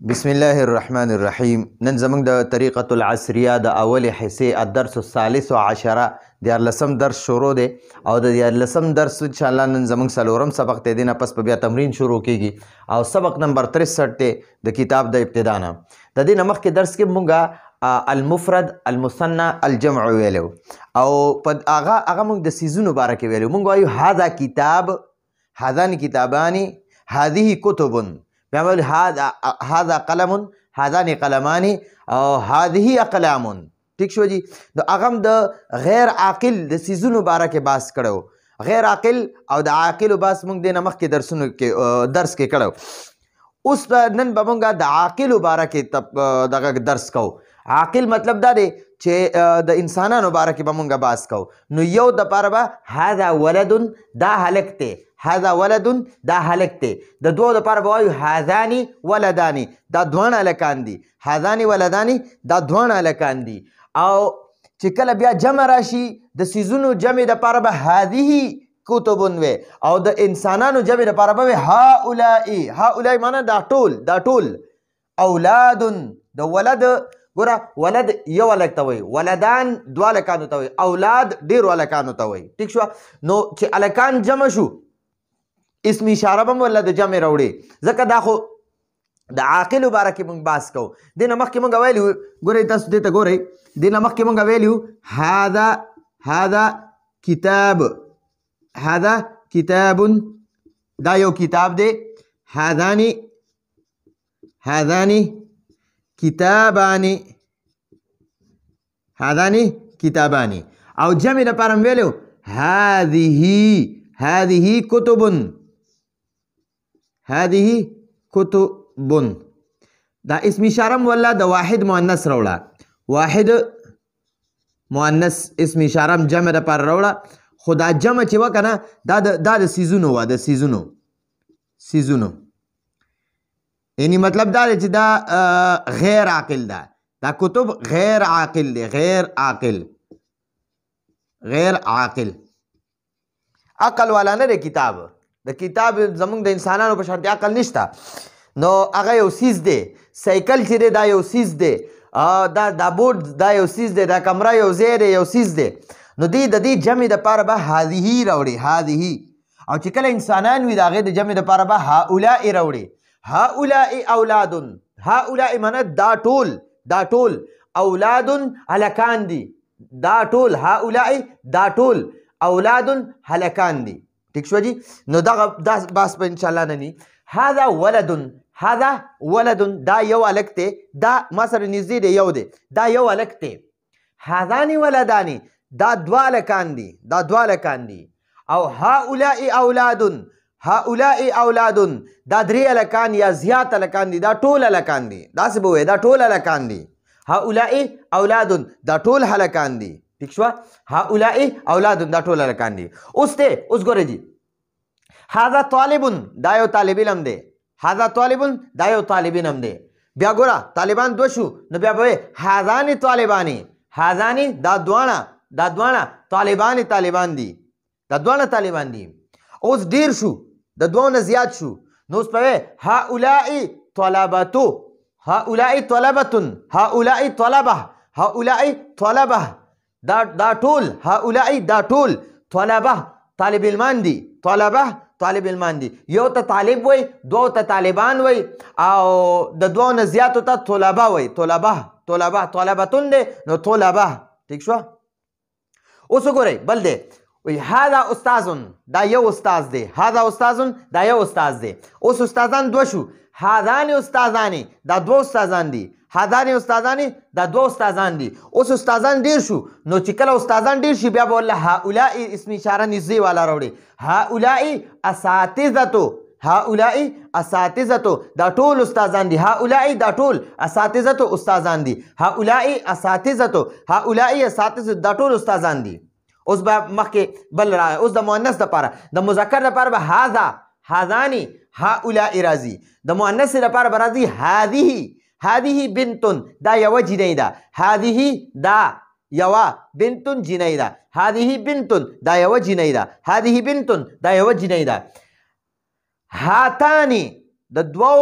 بسم الله الرحمن الرحیم. نن زموږ د طریقة العصریه د اولې حصې الدرس الثالث عشره دیارلسم درس شروع دی او د دیارلسم درس انشاءالله نن زموږ څلورم سبق دی. دینه پس په بیا تمرین شروع کیږي او سبق نمبر 63 دی د کتاب د ابتدا نه. د دې نه مخکې درس کې مونږه المفرد المثنى الجمع ویلو او په هغه مونږ د سیزونو باره کې ویلو. مونږ وایو هذا کتاب، هذان کتابان، هذه کتب، بیا ویل هذا قلم، هذان قلمان او هذه اقلام. ٹھیک شو جی. د هغه د غیر عاقل د سیزونو باره کې بحث کړو. غیر عاقل او د عاقل بحث موږ د مخکې درسونو کې درس کې کړو. اوس نن به موږ د عاقل باره کې دغه درس کوو. عاقل مطلب دا دی چې د انسانانو باره کې به موږ بحث کوو. نو یو د پاره به هذا ولد، دا هلک دی، هذا ولد دا هلک دی. د دوه لپاره به وایو هذان ولدان، دا دواړه هلکان دي. هذان ولدان دا دواړه هلکان دي. او چې کله بیا جمع راشي د سیزونو جمع لپاره به هذه کتب وي او د انسانانو جمع لپاره به هؤلاء. هؤلاء معنی دا ټول، دا ټول. اولاد د ولد، ګوره ولد یو هلک ته وایي، ولدان دوه هلکانو ته وایي، اولاد ډېرو هلکانو ته وایي. ټیک شوه. نو چې هلکان جمع شو اسم اشاره به ولا د جمع راوړي، ځکه دا خو د عاقلو باره کې موږ بحث کوو. دې نه مخکې موږ ویلي ګورئ، تاسو دې ته ګورئ، دې نه مخکې موږ ویلي هذا کتاب، هذا کتاب، دا یو کتاب دی. هذان کتابان، هذان کتابان. او جمع لپاره هم ویلو هذه کتب، هذه کتب. دا اسم اشاره ولا د واحد مؤنث راوړه، واحد مؤنث اسم اشاره جمع لپاره راوړه. خو دا جمع چې وکنه دا د سیزونو وه، د سیزونو. یعنی مطلب دا دی چې دا غیر عاقل ده. دا کتب غیر عاقل دی، غیر عاقل، غیر عاقل. عقل والا نه دی کتاب. د کتاب زمونږ د انسانانو په شان عقل نشته. نو هغه یو سیز دی. سایکل چې دی دا یو سیز دی، دا بورډ دا یو سیز دی، دا کمره یو ځای دی، یو سیز دی. نو د دې جمع دپاره به هذه راوړي، هذه. او چې کله انسانان وي د هغې د جمع دپاره به هؤلاء راوړي. هؤلاء اولاد، هؤلاء معنی دا ټول، دا ټول. اولاد هلکان دي، دا ټول. هؤلاء دا ټول. اولاد هلکان دي. ٹھیک شو جی. نو دا بحث په انشاءالله ننی. هذا ولد، هذا ولد دا یو هلک دی، دا ما سره نږدې دی، یو دی، دا یو هلک دی. هذان ولدان دا دوه هلکان دي، دا دوه هلکان دي. او هؤلاء اولاد، هؤلاء اولاد دا درې هلکان یا زیات هلکان دي، دا ټول هلکان دي. داسې به وایي دا ټول هلکان دي. هؤلاء اولاد دا ټول هلکان دي. ٹھیک شوه. هؤلاء اولاد دا ټول هلکان دي. اوس ګورئ جي. هذا طالب دا یو طالب علم دی. هذا طالب دا یو طالب علم دی. بیا ګوره طالبان دوه شو، نو بیا به وایي هذان طالبان. هذان دا دواړه طالبان، طالبان دي، دا دواړه طالبان دي. اوس ډیر شو، د دوه نه زیات شو، نو اوس به وایي هؤلاء طلبتو، هؤلاء طلبتن، هؤلاء طلبه، هؤلاء طلبه. دا ټول هؤلاء دا ټول. طلبه طالب علمان دي، طلبه طالب علمان دي. یو ته طالب وای، دوه ته طالبان وای، او د دوه نه زیاتو ته طلبه وای. طلبه طلبتون دی، نو طلبه. ٹھیک شو. اوس وګورئ بل دی. هذا استاذ دا یو استاذ دی، هذا استاذ دا یو استاذ دی. اوس استادان دوه شو. هذان استاذان دا دوه استادان دي، هذان استاذان دا دوه استادان دي. اوس استادان ډیر شو، نو چې کله استادان ډیر شي بیا به والله هؤلاء اسم اشاره نږدې والا راوړي. هؤلاء اساتذتو، هؤلاء اساتذتو دا ټول استادان دي. هؤلاء دا ټول. اساتذتو استادان دي. هؤلاء اساتذتو، هؤلاء اساتذتو دا ټول استادان دي. اوس به مخکې بل را. اوس د مؤنث دپاره، د مذکر دپاره به هذا، هذان، هؤلاء راځي. د مؤنث دپاره به راځي هذه. هذه بنتون دا یوه جینۍ ده. هذه دا یوه بنتون جینۍ ده. هذه بنتون دا یوه جینۍ ده. هذه بنتون دا یوه جینۍ ده. هاتانی د دوو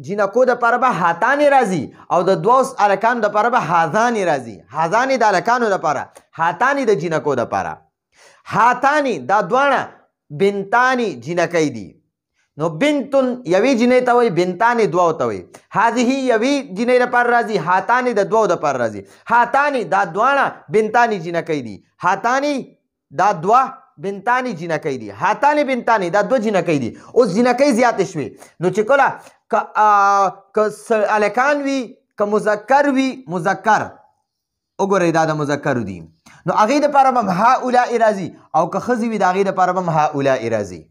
جنکو دپاره به هاتانې راځي او د دوو هلکانو دپاره به هازانې راځي. هازانې د هلکانو دپاره، هاتانې د جنکو دپاره. هاتانې دا دواړه بنتانې جنکۍ دي. نو بنتون یوې جنۍ ته وایي، بنتانې دوو ته وایي. هذه یوې جنۍ دپاره راځي، هاتانې د دوو دپاره راځي. هاتانې دا دواړه بنتانې جنکۍ دي. هاتانې دا دوه بنتانې جنکۍ دي. هاتانې بنتانې دا دوه جنکۍ دي. اوس جنکۍ زیاتې شوې نو چې کله که هلکان وي که مذکر وي، مذکر وګورئ دا د مذکرو دي، نو هغې دپاره به هم هؤلاء راځي او که ښځې وي د هغې دپاره به هم هؤلاء راځي.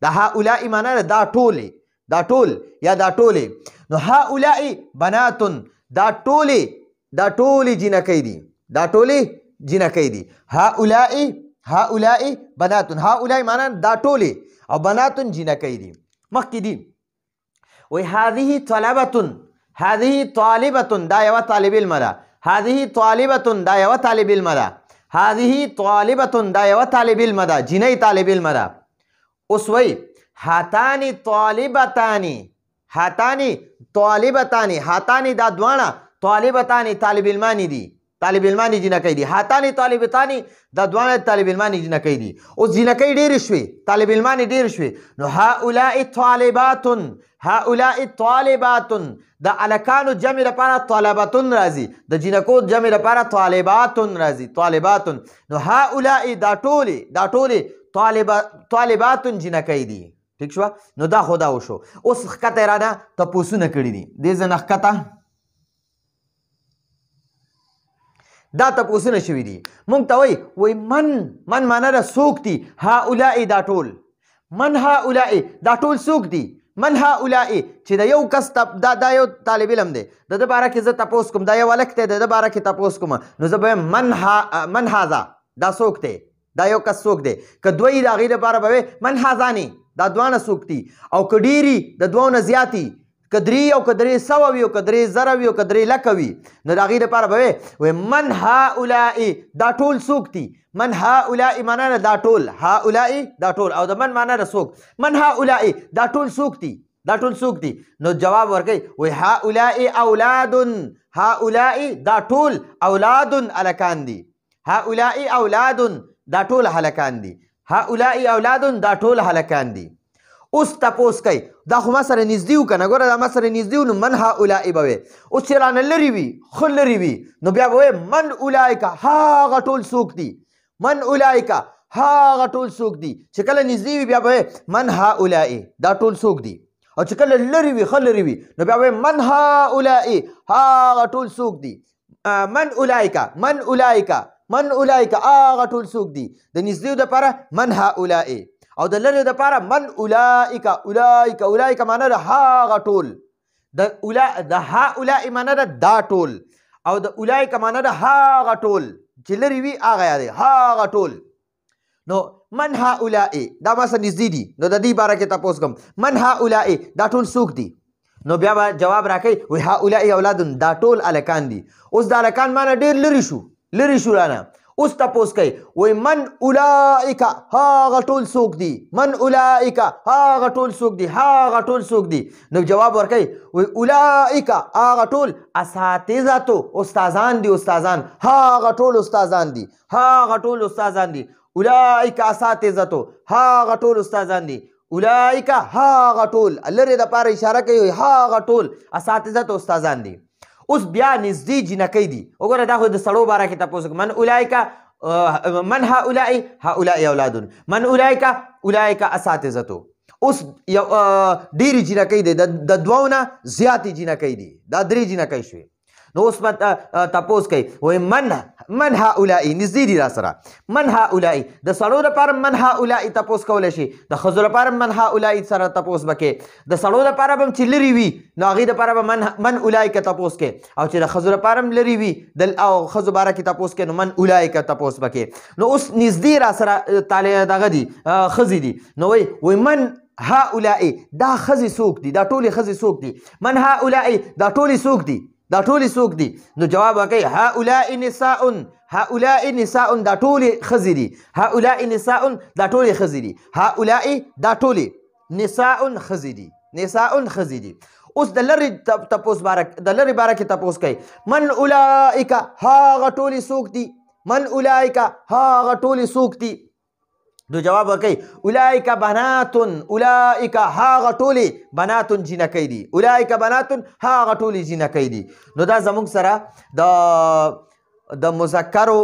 د هؤلاء معنا ده دا ټولې، دا ټول یا دا ټولې. نو هؤلاء بناتن دا ټولې جنکۍ دي، دا ټولې جنکۍ دي. هؤلاء بناتن، هؤلاء معنا دا ټولې او بناتن جنکۍ دي. مخکې دي وایي هذه طلبتن، هذه طالبتن دا یوه طالب علمه ده. هذه طالبتن دا یوه طالب علمه ده. هذه طالبتن دا یوه طالب علمه ده، جنۍ طالب علمه ده. اوس وایي هاتانې طالبتانې، هاتانې طالبتانې، هاتانې دا دواړه طالبتانې طالب علمانې دي، طالب علمانې جنکۍ دي. هاتانې طالبتانې دا دواړه طالب علمانې جنکۍ دي. اوس جنکۍ ډېرې شوې، طالب علمانې ډېرې شوې. نو هؤلاء طالباتن، هؤلاء طالباتن د هلکانو جمع لپاره طالبتن راځي، د جنکو جمع لپاره طالباتن راځي، طالباتن. نو هؤلاء دا ټولې طالباتن جنکۍ دي. ٹھیک شوه؟ نو دا خو دا وشو. اوس ښکته یې رانه تپوسونه کړي دي. دې ځای نه ښکته دا تپوسونه شوي دي. مونږ ته وایي من معنا ده څوک دي. هؤلاء دا ټول، من هؤلاء دا ټول څوک دي. من هؤلاء چې د یو کس دا یو طالب علم دی، د ده باره کې زه تپوس کوم، دا یو هلک دی، د ده باره کې تپوس کوم، نو زه به وایم من هذا دا څوک دی، دا یو کس څوک دی. که دوه یي د هغې لپاره به وایې من هذانې دا دواړه څوک دي. او که ډېري د دوو نه زیاتې، که درې او که درې سوه وي او که درې زره وي او که درې لکه وي، نو د هغې لپاره به وایې من هؤلاء دا ټول څوک دي. من هؤلاء معنا ده دا ټول، هؤلاء دا ټول، او د من معنا ده څوک. من هؤلاء دا ټول څوک دي، دا ټول څوک دي. نو جواب ورکوي وایي هؤلاء اولاد، هؤلاء دا ټول اولاد هلکان دي. هؤلاء اولاد دا ټول هلکان دي. هؤلاء اولاد دا ټول هلکان دي. اوس تپوس کوي دا خو ما سره نږدې و که نه، ګوره دا ما سره نږدې و نو من هؤلاء به وایې. اوس چې رانه لرې وي، ښه لرې وي، نو بیا به وایې من اولئک هغه ټول څوک دي. من اولئک هغه ټول څوک دي. چې کله نږدې وي بیا به وایې من هؤلاء دا ټول څوک دي. او چې کله لرې وي، ښه لرې وي، نو بیا به وایې من هؤلاء هغه ټول څوک دي. من اولئک، من اولئک، من اولئک هغه ټول څوک دي. د نږدې دپاره من هؤلاء او د لرې دپاره من اولئک. اولئک معنا ده هغه ټول. د هؤلاء معنا ده دا ټول او د اولئک معنا ده هغه ټول. چې لرې وي هغه یادوي، هغه ټول. نو من هؤلاء دا ما سره نږدې دي، نو د دې باره کې تپوس کوم من هؤلاء دا ټول څوک دي. نو بیا به جواب راکوي وایي هؤلاء اولادن دا ټول هلکان دي. اوس د هلکان معنا ډېر لرې شو رانه. اوس تپوس کوي وایي من اولئک هغه ټول څوک دي. من اولئک هغه ټول څوک دي، هغه ټول څوک دي. نو جواب ورکوي وایي اولئک هغه ټول اساتذتو استادان دي، استادان، هغه ټول استادان دي، هغه ټول استادان دي. اولئک اساتذتو هغه ټول استادان دي. اولئک هغه ټول لرې دپاره اشاره کوي هغه ټول اساتذتو استادان دي. اوس بیا نږدې جنکۍ دي. وګوره دا خو د سړو باره کې تپوس من اولئک من هؤلاء هؤلاء اولاد، من اولئک اولئک اساتذتو. اوس یو ډېرې جنکۍ دی، د دوو نه زیاتې جنکۍ دي، دا درې جنکۍ شوې. نو اوس به تپوس کوي وایي من هؤلاء نږدې دي را سره. من هؤلاء د سړو لپاره من هؤلاء تپوس کولی شي، د ښځو لپاره من هؤلاء سره تپوس به کوې. د سړو لپاره به هم چې لرې وي نو هغې دپاره به من اولئک تپوس کوې، او چې د ښځو لپاره هم لرې وي او ښځو باره کې تپوس کوې نو من اولئک تپوس به کوې. نو اوس نږدې را سره دغه دي ښځې دي. نو وایي من هؤلاء دا ښځې څوک دي، دا ټولې ښځې څوک دي. من هؤلاء دا ټولې څوک دي، دا ټولې څوک دي. نو جواب ورکوي هؤلاء نساء، هؤلاء نساء دا ټولې ښځې دي. هؤلاء نساء دا ټولې ښځې دي. هؤلاء دا ټولې نساء ښځې دي. نساء ښځې دي. اوس د لرې تپوس باره کې تپوس کوي من اولئک هغه ټولې څوک دي من اولئک هغه ټولې څوک دي نو جواب ورکوي اولئک بناتن اولئک هغه ټولې بناتن جینکۍ دي اولئک بناتن هغه ټولې جینکۍ دي. نو دا زموږ سره د مذکرو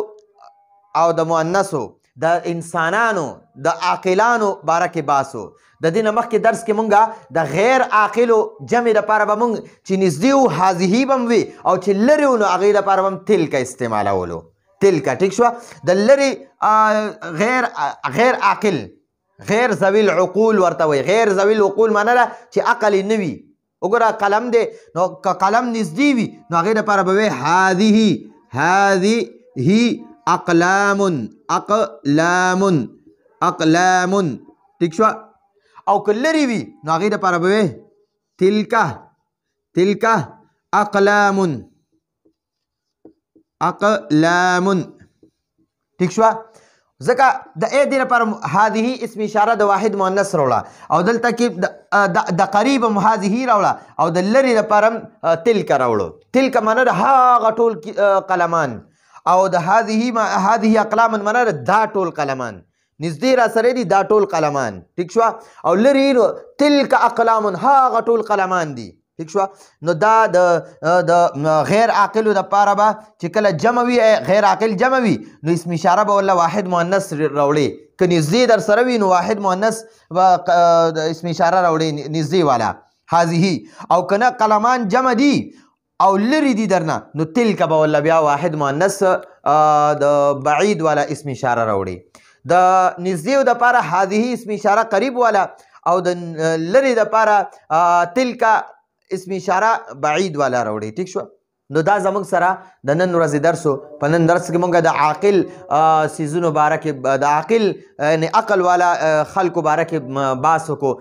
او د مؤنثو د انسانانو د عاقلانو باره کې باسو. د دې نه مخکې درس کې مونږ د غیر عاقلو جمع دپاره به مونږ چې نږدې وو هذهي به هم وي او چې لرې وو نو هغې دپاره به هم تلکه استعمالولو. تلکه ټیک شوه. د لرې غیر عاقل غیر ذوي العقول ورته وایي. غیر ذوي العقول معنی ده چې عقل یې نه وي. وګوره قلم دی نو که قلم نږدې وي نو هغې دپاره به وایي هذه اقلام ټیک شوه. او که لرې وي نو هغې دپاره به وایي تلکه اقلام ټیک شوه. ځکه د دې لپاره هذه اسم اشاره د واحد مؤنث راوړه او دلته کې د قریب هم هذه راوړه او د لرې لپاره هم تلکه راوړو. تلکه معنی د هغه ټول قلمان او د هذه اقلام معنی دا ټول قلمان. نږدې را سره دي دا ټول قلمان ټیک شوه. او لرې نو تلک اقلام هغه ټول قلمان دي ټیک شوه. نو دا د غیر عاقلو دپاره به چې کله جمع وي غیر عاقل جمع وي نو اسم اشاره به والله واحد مؤنث راوړي. که نږدې در سره وي نو واحد مؤنث به اسم اشاره راوړي نږدې والا هذه. او که نه قلمان جمع دي او لرې دي درنه نو تلک به والله بیا واحد مؤنث د بعید والا اسم اشاره راوړي. د نږدې دپاره هذه اسم اشاره قریب والا او د لرې دپاره تلک اسم اشاره بعید والا راوړي ټیک شوه. نو دا زموږ سره د نن ورځې درس و. په نن درس کې مونږ د عاقل څیزونو باره کې د عاقل یعنې عقل والا خلکو باره کې بحث وکړو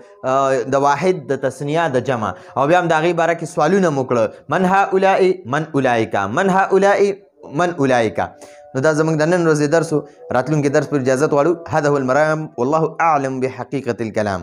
د واحد د تثنیه د جمع او بیا هم د هغې باره کې سوالونه مو کړه من هؤلاء من اولئک من هؤلاء من اولئک. نو دا زموږ د نن ورځې درس و. راتلونکي درس پر اجازت غواړو. هذا هو المرام والله اعلم بحقیقة الكلام.